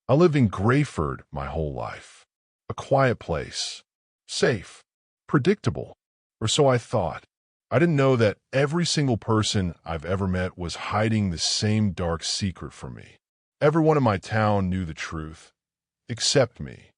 I lived in Greyford my whole life. A quiet place. Safe. Predictable. Or so I thought. I didn't know that every single person I've ever met was hiding the same dark secret from me. Everyone in my town knew the truth. Except me.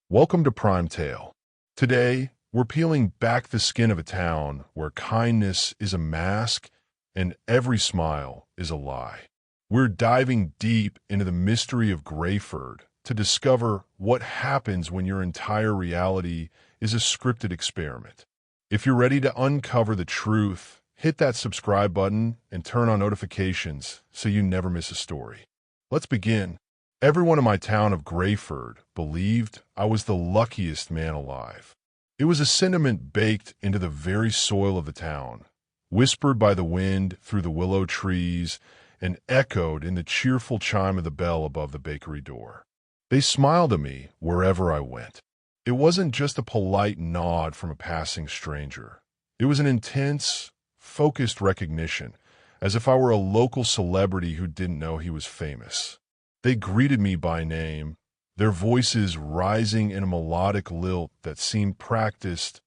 Welcome to Prime Tale. Today, we're peeling back the skin of a town where kindness is a mask and every smile is a lie. We're diving deep into the mystery of Greyford to discover what happens when your entire reality is a scripted experiment. If you're ready to uncover the truth, hit that subscribe button and turn on notifications so you never miss a story. Let's begin. Everyone in my town of Greyford believed I was the luckiest man alive. It was a sentiment baked into the very soil of the town, whispered by the wind through the willow trees and echoed in the cheerful chime of the bell above the bakery door. They smiled at me wherever I went. It wasn't just a polite nod from a passing stranger. It was an intense, focused recognition, as if I were a local celebrity who didn't know he was famous. They greeted me by name, their voices rising in a melodic lilt that seemed practiced,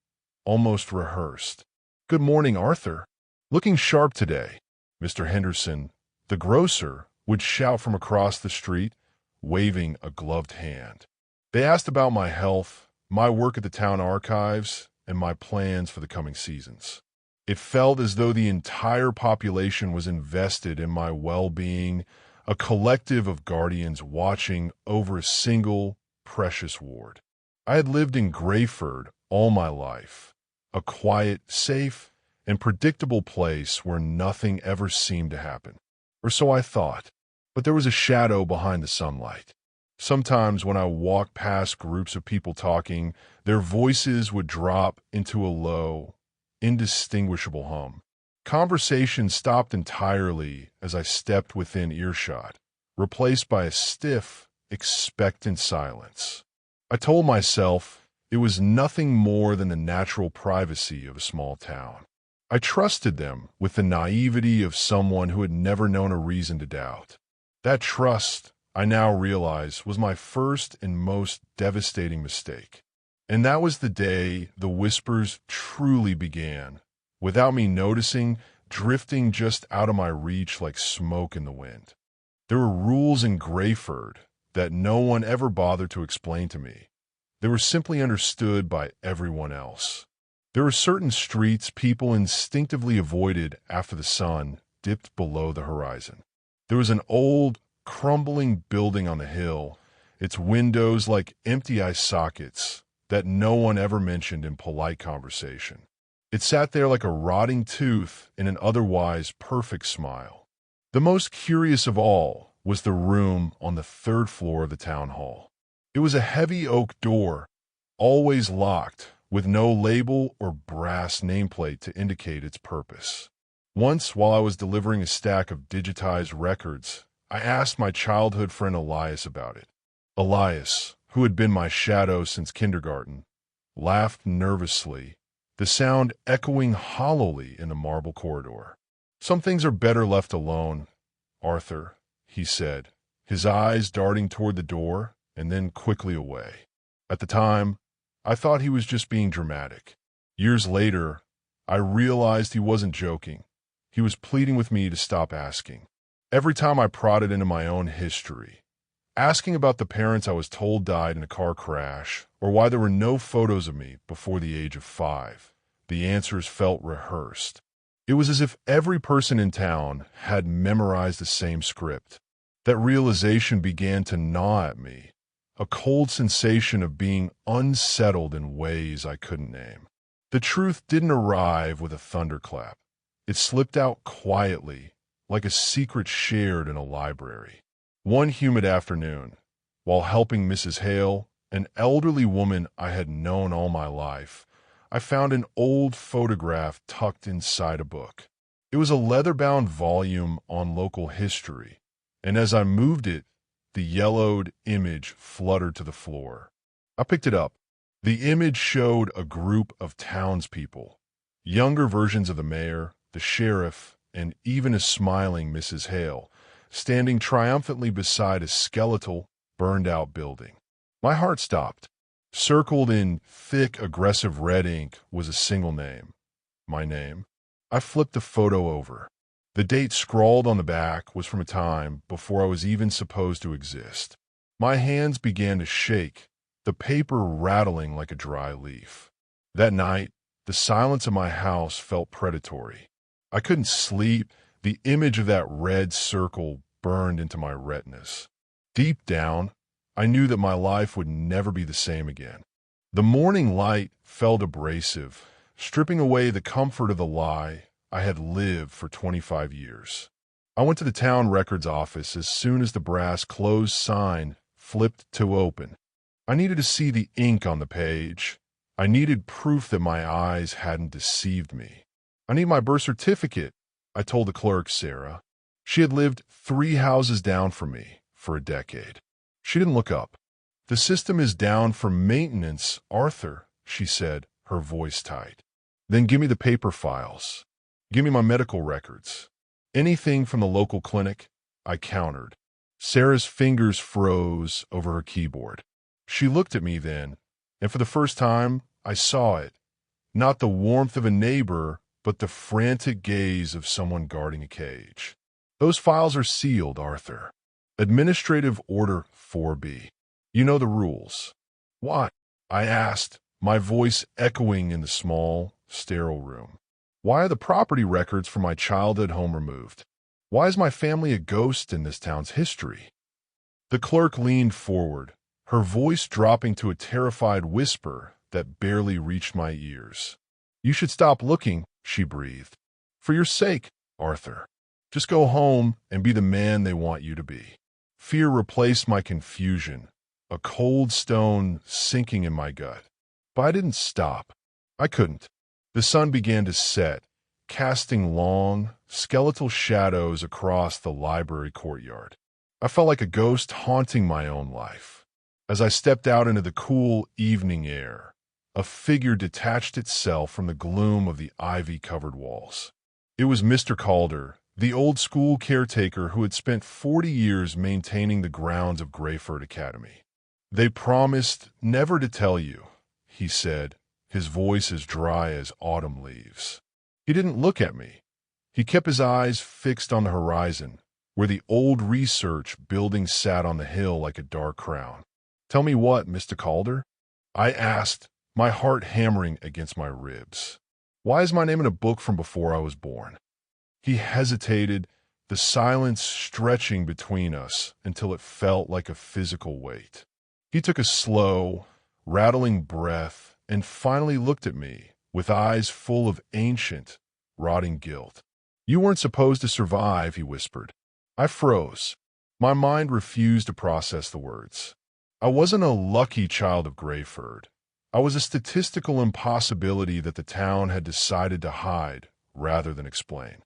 almost rehearsed. "Good morning, Arthur. Looking sharp today." Mr. Henderson, the grocer, would shout from across the street, waving a gloved hand. They asked about my health, my work at the town archives, and my plans for the coming seasons. It felt as though the entire population was invested in my well-being, a collective of guardians watching over a single, precious ward. I had lived in Greyford all my life, a quiet, safe, and predictable place where nothing ever seemed to happen. Or so I thought. But there was a shadow behind the sunlight. Sometimes when I walked past groups of people talking, their voices would drop into a low, indistinguishable hum. Conversation stopped entirely as I stepped within earshot, replaced by a stiff, expectant silence. I told myself it was nothing more than the natural privacy of a small town. I trusted them with the naivety of someone who had never known a reason to doubt. That trust, I now realize, was my first and most devastating mistake. And that was the day the whispers truly began, without me noticing, drifting just out of my reach like smoke in the wind. There were rules in Greyford that no one ever bothered to explain to me. They were simply understood by everyone else. There were certain streets people instinctively avoided after the sun dipped below the horizon. There was an old, crumbling building on the hill, its windows like empty eye sockets that no one ever mentioned in polite conversation. It sat there like a rotting tooth in an otherwise perfect smile. The most curious of all was the room on the third floor of the town hall. It was a heavy oak door, always locked, with no label or brass nameplate to indicate its purpose. Once, while I was delivering a stack of digitized records, I asked my childhood friend Elias about it. Elias, who had been my shadow since kindergarten, laughed nervously, the sound echoing hollowly in the marble corridor. "Some things are better left alone, Arthur," he said, his eyes darting toward the door and then quickly away. At the time, I thought he was just being dramatic. Years later, I realized he wasn't joking. He was pleading with me to stop asking. Every time I prodded into my own history, asking about the parents I was told died in a car crash, or why there were no photos of me before the age of 5, the answers felt rehearsed. It was as if every person in town had memorized the same script. That realization began to gnaw at me, a cold sensation of being unsettled in ways I couldn't name. The truth didn't arrive with a thunderclap. It slipped out quietly, like a secret shared in a library. One humid afternoon, while helping Mrs. Hale, an elderly woman I had known all my life, I found an old photograph tucked inside a book. It was a leather-bound volume on local history, and as I moved it, the yellowed image fluttered to the floor. I picked it up. The image showed a group of townspeople, younger versions of the mayor, the sheriff, and even a smiling Mrs. Hale, standing triumphantly beside a skeletal, burned-out building. My heart stopped. Circled in thick, aggressive red ink was a single name. My name. I flipped the photo over. The date scrawled on the back was from a time before I was even supposed to exist. My hands began to shake, the paper rattling like a dry leaf. That night, the silence of my house felt predatory. I couldn't sleep. The image of that red circle burned into my retinas. Deep down, I knew that my life would never be the same again. The morning light felt abrasive, stripping away the comfort of the lie I had lived for 25 years. I went to the town records office as soon as the brass closed sign flipped to open. I needed to see the ink on the page. I needed proof that my eyes hadn't deceived me. I need my birth certificate, I told the clerk, Sarah. She had lived 3 houses down from me for a decade. She didn't look up. The system is down for maintenance, Arthur, she said, her voice tight. Then give me the paper files. Give me my medical records. Anything from the local clinic, I countered. Sarah's fingers froze over her keyboard. She looked at me then, and for the first time, I saw it. Not the warmth of a neighbor, but the frantic gaze of someone guarding a cage. Those files are sealed, Arthur. Administrative Order 4B. You know the rules. Why? I asked, my voice echoing in the small, sterile room. Why are the property records from my childhood home removed? Why is my family a ghost in this town's history? The clerk leaned forward, her voice dropping to a terrified whisper that barely reached my ears. You should stop looking, she breathed. For your sake, Arthur. Just go home and be the man they want you to be. Fear replaced my confusion, a cold stone sinking in my gut. But I didn't stop. I couldn't. The sun began to set, casting long, skeletal shadows across the library courtyard. I felt like a ghost haunting my own life. As I stepped out into the cool evening air, a figure detached itself from the gloom of the ivy-covered walls. It was Mr. Calder, the old school caretaker who had spent 40 years maintaining the grounds of Greyford Academy. They promised never to tell you, he said, his voice as dry as autumn leaves. He didn't look at me. He kept his eyes fixed on the horizon, where the old research building sat on the hill like a dark crown. Tell me what, Mr. Calder? I asked, my heart hammering against my ribs. Why is my name in a book from before I was born? He hesitated, the silence stretching between us until it felt like a physical weight. He took a slow, rattling breath and finally looked at me with eyes full of ancient, rotting guilt. You weren't supposed to survive, he whispered. I froze. My mind refused to process the words. I wasn't a lucky child of Greyford. I was a statistical impossibility that the town had decided to hide rather than explain.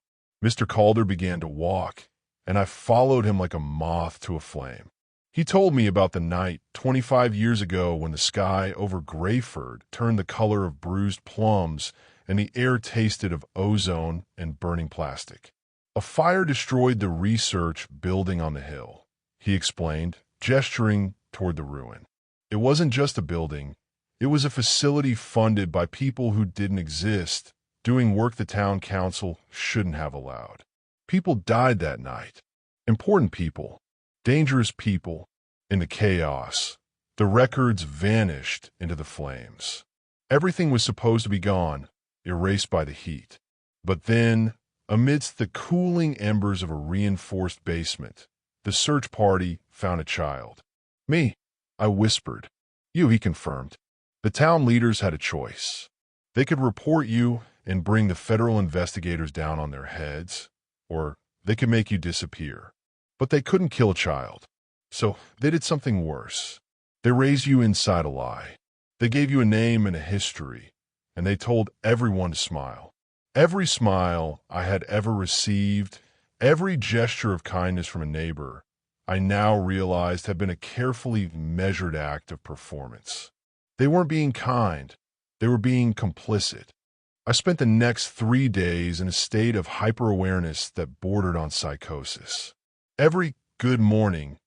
Mr. Calder began to walk, and I followed him like a moth to a flame. He told me about the night 25 years ago when the sky over Greyford turned the color of bruised plums and the air tasted of ozone and burning plastic. A fire destroyed the research building on the hill, he explained, gesturing toward the ruin. It wasn't just a building. It was a facility funded by people who didn't exist, doing work the town council shouldn't have allowed. People died that night. Important people. Dangerous people. In the chaos, the records vanished into the flames. Everything was supposed to be gone, erased by the heat. But then, amidst the cooling embers of a reinforced basement, the search party found a child. Me, I whispered. You, he confirmed. The town leaders had a choice. They could report you and bring the federal investigators down on their heads, or they could make you disappear. But they couldn't kill a child. So they did something worse. They raised you inside a lie. They gave you a name and a history, and they told everyone to smile. Every smile I had ever received, every gesture of kindness from a neighbor, I now realized had been a carefully measured act of performance. They weren't being kind. They were being complicit. I spent the next 3 days in a state of hyper-awareness that bordered on psychosis. Every good morning,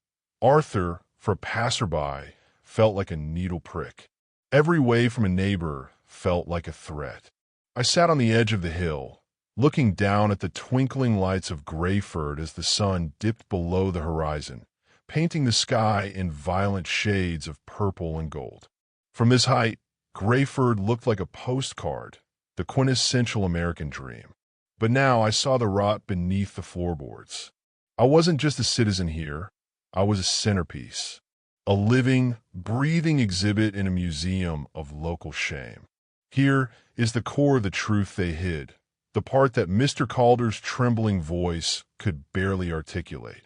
Arthur for a passerby, felt like a needle prick. Every wave from a neighbor felt like a threat. I sat on the edge of the hill, looking down at the twinkling lights of Greyford as the sun dipped below the horizon, painting the sky in violent shades of purple and gold. From this height, Greyford looked like a postcard, the quintessential American dream. But now I saw the rot beneath the floorboards. I wasn't just a citizen here, I was a centerpiece, a living, breathing exhibit in a museum of local shame. Here is the core of the truth they hid, the part that Mr. Calder's trembling voice could barely articulate.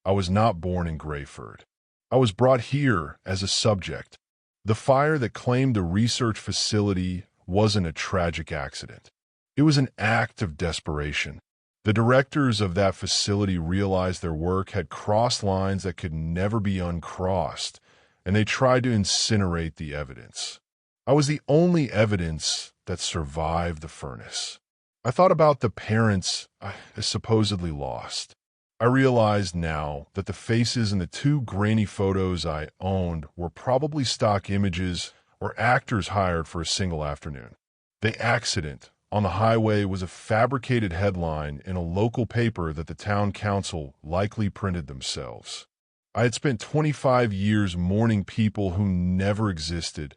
I was not born in Greyford. I was brought here as a subject. The fire that claimed the research facility wasn't a tragic accident. It was an act of desperation. The directors of that facility realized their work had crossed lines that could never be uncrossed, and they tried to incinerate the evidence. I was the only evidence that survived the furnace. I thought about the parents I supposedly lost. I realized now that the faces in the 2 grainy photos I owned were probably stock images or actors hired for a single afternoon. The accident on the highway was a fabricated headline in a local paper that the town council likely printed themselves. I had spent 25 years mourning people who never existed,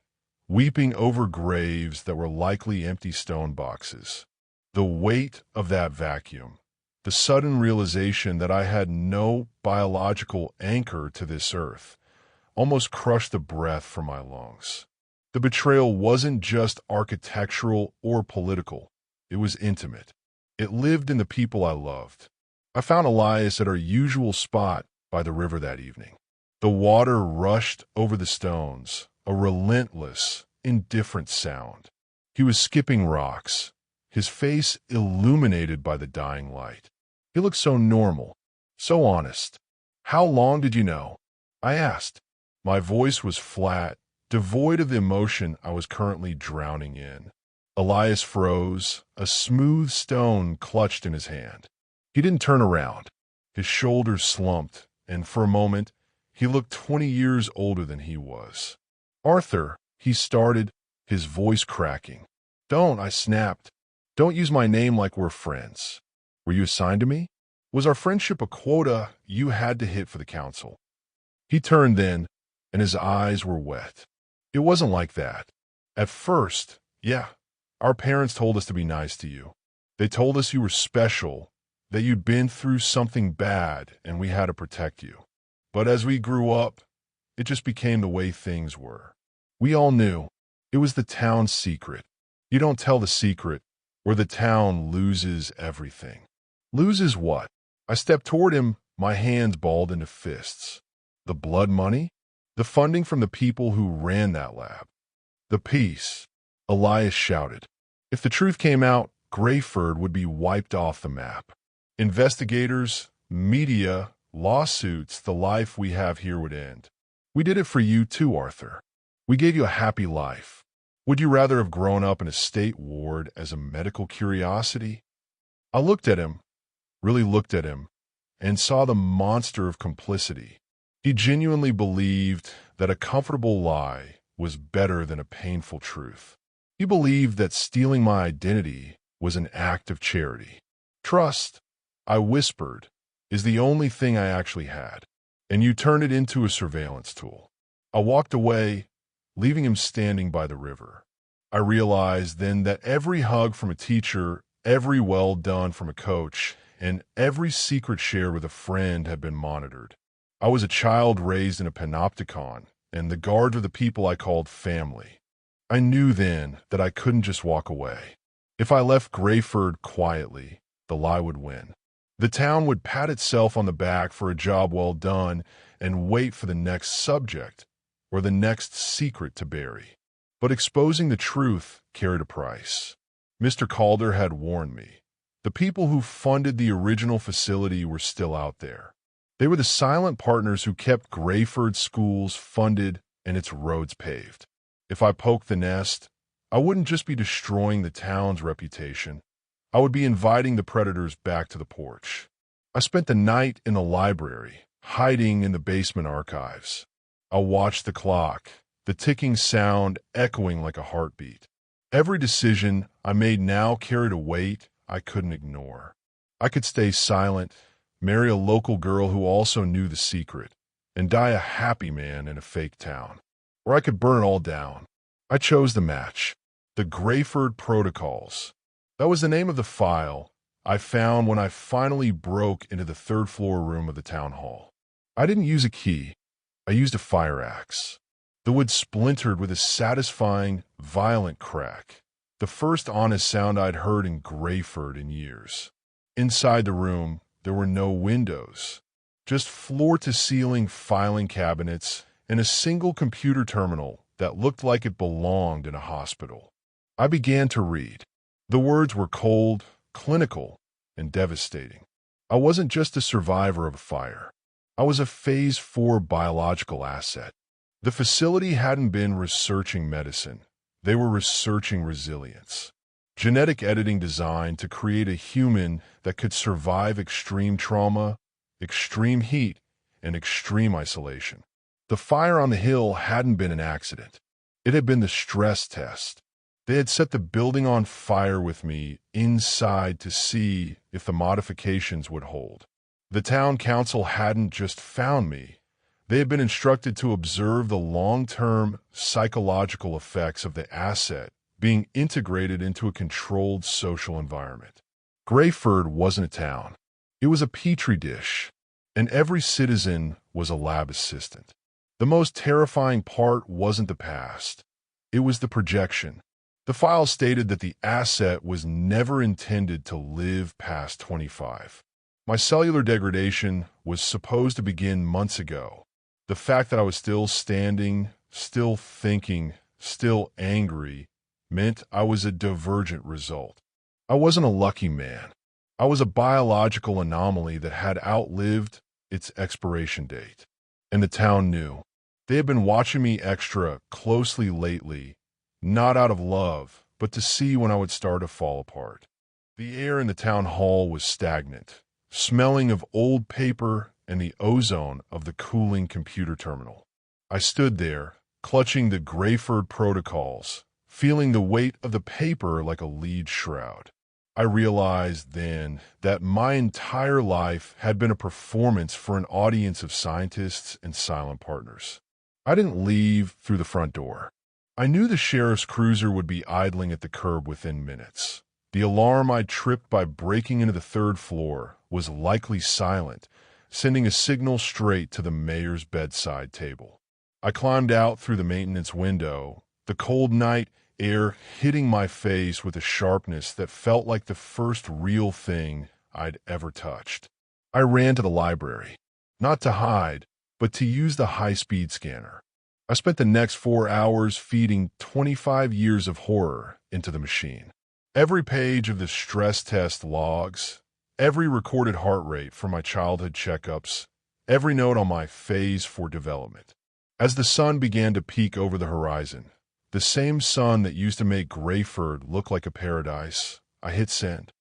weeping over graves that were likely empty stone boxes. The weight of that vacuum, the sudden realization that I had no biological anchor to this earth, almost crushed the breath from my lungs. The betrayal wasn't just architectural or political. It was intimate. It lived in the people I loved. I found Elias at our usual spot by the river that evening. The water rushed over the stones, a relentless, indifferent sound. He was skipping rocks, his face illuminated by the dying light. He looked so normal, so honest. "How long did you know?" I asked. My voice was flat, devoid of the emotion I was currently drowning in. Elias froze, a smooth stone clutched in his hand. He didn't turn around. His shoulders slumped, and for a moment, he looked 20 years older than he was. "Arthur," he started, his voice cracking. "Don't," I snapped. "Don't use my name like we're friends. Were you assigned to me? Was our friendship a quota you had to hit for the council?" He turned then, and his eyes were wet. "It wasn't like that. At first, yeah, our parents told us to be nice to you. They told us you were special, that you'd been through something bad and we had to protect you. But as we grew up, it just became the way things were. We all knew. It was the town's secret. You don't tell the secret, or the town loses everything." "Loses what?" I stepped toward him, my hands balled into fists. "The blood money? The funding from the people who ran that lab. The peace," Elias shouted. "If the truth came out, Greyford would be wiped off the map. Investigators, media, lawsuits, the life we have here would end. We did it for you too, Arthur. We gave you a happy life. Would you rather have grown up in a state ward as a medical curiosity?" I looked at him, really looked at him, and saw the monster of complicity. He genuinely believed that a comfortable lie was better than a painful truth. He believed that stealing my identity was an act of charity. "Trust," I whispered, "is the only thing I actually had, and you turned it into a surveillance tool." I walked away, leaving him standing by the river. I realized then that every hug from a teacher, every well done from a coach, and every secret shared with a friend had been monitored. I was a child raised in a panopticon, and the guard of the people I called family. I knew then that I couldn't just walk away. If I left Greyford quietly, the lie would win. The town would pat itself on the back for a job well done and wait for the next subject or the next secret to bury. But exposing the truth carried a price. Mr. Calder had warned me. The people who funded the original facility were still out there. They were the silent partners who kept Greyford schools funded and its roads paved. If I poked the nest, I wouldn't just be destroying the town's reputation. I would be inviting the predators back to the porch. I spent the night in the library, hiding in the basement archives. I watched the clock, the ticking sound echoing like a heartbeat. Every decision I made now carried a weight I couldn't ignore. I could stay silent, marry a local girl who also knew the secret, and die a happy man in a fake town. Or I could burn it all down. I chose the match. The Greyford Protocols. That was the name of the file I found when I finally broke into the third-floor room of the town hall. I didn't use a key. I used a fire axe. The wood splintered with a satisfying, violent crack, the first honest sound I'd heard in Greyford in years. Inside the room, there were no windows, just floor-to-ceiling filing cabinets and a single computer terminal that looked like it belonged in a hospital. I began to read. The words were cold, clinical, and devastating. I wasn't just a survivor of a fire. I was a Phase 4 biological asset. The facility hadn't been researching medicine. They were researching resilience. Genetic editing designed to create a human that could survive extreme trauma, extreme heat, and extreme isolation. The fire on the hill hadn't been an accident. It had been the stress test. They had set the building on fire with me inside to see if the modifications would hold. The town council hadn't just found me. They had been instructed to observe the long-term psychological effects of the asset being integrated into a controlled social environment. Greyford wasn't a town. It was a petri dish, and every citizen was a lab assistant. The most terrifying part wasn't the past. It was the projection. The file stated that the asset was never intended to live past 25. My cellular degradation was supposed to begin months ago. The fact that I was still standing, still thinking, still angry, meant I was a divergent result. I wasn't a lucky man. I was a biological anomaly that had outlived its expiration date. And the town knew. They had been watching me extra closely lately, not out of love, but to see when I would start to fall apart. The air in the town hall was stagnant, smelling of old paper and the ozone of the cooling computer terminal. I stood there, clutching the Greyford Protocols, feeling the weight of the paper like a lead shroud. I realized then that my entire life had been a performance for an audience of scientists and silent partners. I didn't leave through the front door. I knew the sheriff's cruiser would be idling at the curb within minutes. The alarm I tripped by breaking into the third floor was likely silent, sending a signal straight to the mayor's bedside table. I climbed out through the maintenance window, the cold night air hitting my face with a sharpness that felt like the first real thing I'd ever touched. I ran to the library, not to hide, but to use the high-speed scanner. I spent the next 4 hours feeding 25 years of horror into the machine. Every page of the stress test logs, every recorded heart rate from my childhood checkups, every note on my Phase 4 development. As the sun began to peek over the horizon, the same sun that used to make Greyford look like a paradise, I hit send.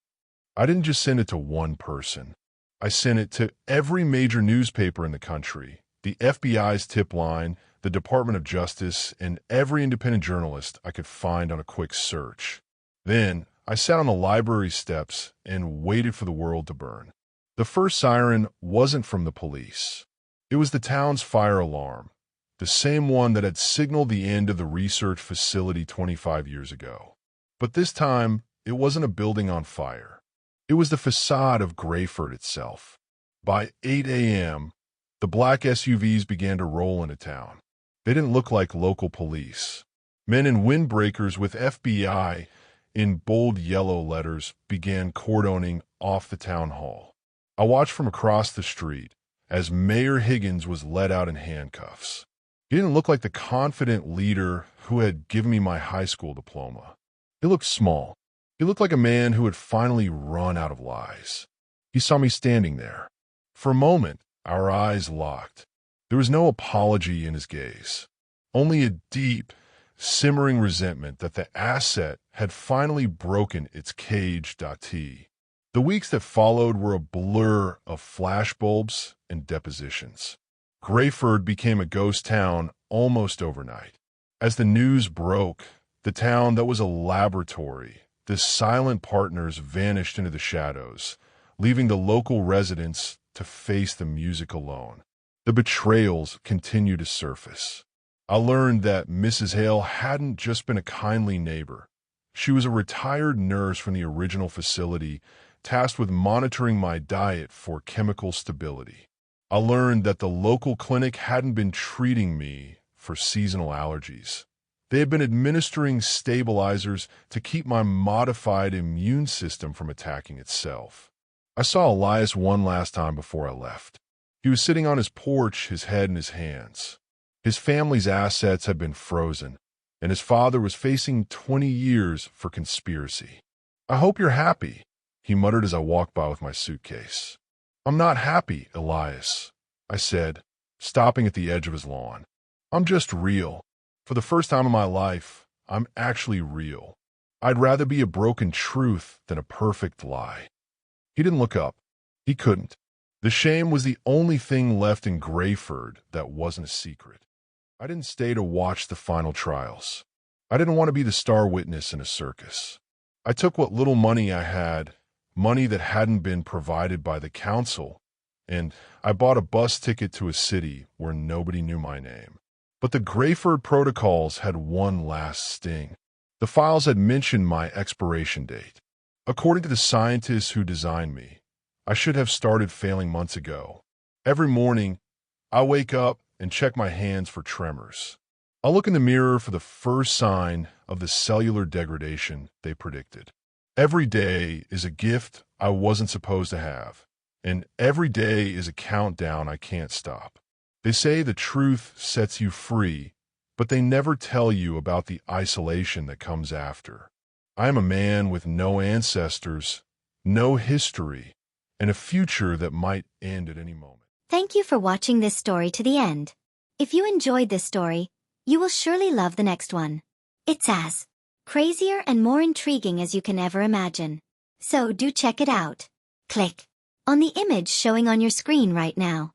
I didn't just send it to one person. I sent it to every major newspaper in the country, the FBI's tip line, the Department of Justice, and every independent journalist I could find on a quick search. Then, I sat on the library steps and waited for the world to burn. The first siren wasn't from the police. It was the town's fire alarm, the same one that had signaled the end of the research facility 25 years ago. But this time, it wasn't a building on fire. It was the facade of Greyford itself. By 8 a.m., the black SUVs began to roll into town. They didn't look like local police. Men in windbreakers with FBI in bold yellow letters began cordoning off the town hall. I watched from across the street as Mayor Higgins was led out in handcuffs. He didn't look like the confident leader who had given me my high school diploma. He looked small. He looked like a man who had finally run out of lies. He saw me standing there. For a moment, our eyes locked. There was no apology in his gaze, only a deep, simmering resentment that the asset had finally broken its cage. The weeks that followed were a blur of flashbulbs and depositions. Greyford became a ghost town almost overnight. As the news broke, the town that was a laboratory, the silent partners vanished into the shadows, leaving the local residents to face the music alone. The betrayals continued to surface. I learned that Mrs. Hale hadn't just been a kindly neighbor. She was a retired nurse from the original facility, tasked with monitoring my diet for chemical stability. I learned that the local clinic hadn't been treating me for seasonal allergies. They had been administering stabilizers to keep my modified immune system from attacking itself. I saw Elias one last time before I left. He was sitting on his porch, his head in his hands. His family's assets had been frozen, and his father was facing 20 years for conspiracy. "I hope you're happy," he muttered as I walked by with my suitcase. "I'm not happy, Elias," I said, stopping at the edge of his lawn. "I'm just real. For the first time in my life, I'm actually real. I'd rather be a broken truth than a perfect lie." He didn't look up. He couldn't. The shame was the only thing left in Greyford that wasn't a secret. I didn't stay to watch the final trials. I didn't want to be the star witness in a circus. I took what little money I had, money that hadn't been provided by the council, and I bought a bus ticket to a city where nobody knew my name. But the Greyford protocols had one last sting. The files had mentioned my expiration date. According to the scientists who designed me, I should have started failing months ago. Every morning, I wake up and check my hands for tremors. I'll look in the mirror for the first sign of the cellular degradation they predicted. Every day is a gift I wasn't supposed to have, and every day is a countdown I can't stop. They say the truth sets you free, but they never tell you about the isolation that comes after. I am a man with no ancestors, no history, and a future that might end at any moment. Thank you for watching this story to the end. If you enjoyed this story, you will surely love the next one. It's as crazier and more intriguing as you can ever imagine. So do check it out. Click on the image showing on your screen right now.